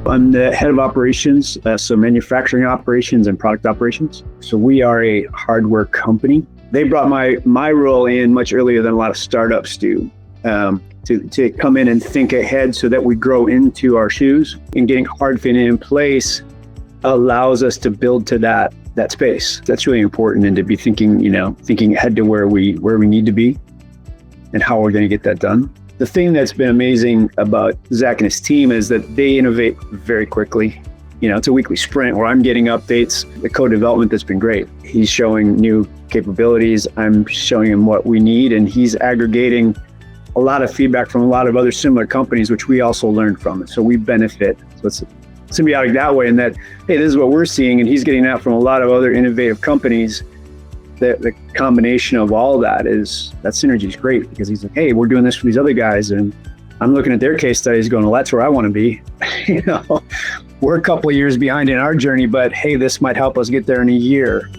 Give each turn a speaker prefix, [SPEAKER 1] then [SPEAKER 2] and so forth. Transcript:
[SPEAKER 1] I'm the head of operations, so manufacturing operations and product operations. So we are a hardware company. They brought my role in much earlier than a lot of startups do, to come in and think ahead so that we grow into our shoes. And getting Hardfin in place allows us to build to that space. That's really important, and to be thinking ahead to where we need to be and how we're going to get that done. The thing that's been amazing about Zach and his team is that they innovate very quickly. It's a weekly sprint where I'm getting updates. The code development that's been great. He's showing new capabilities. I'm showing him what we need, and he's aggregating a lot of feedback from a lot of other similar companies, which we also learn from. So we benefit. So it's symbiotic that way, in that, hey, this is what we're seeing, and he's getting that from a lot of other innovative companies. The combination of all that synergy is great, because he's like, hey, we're doing this for these other guys, and I'm looking at their case studies going, well, that's where I want to be. We're a couple of years behind in our journey, but hey, this might help us get there in a year.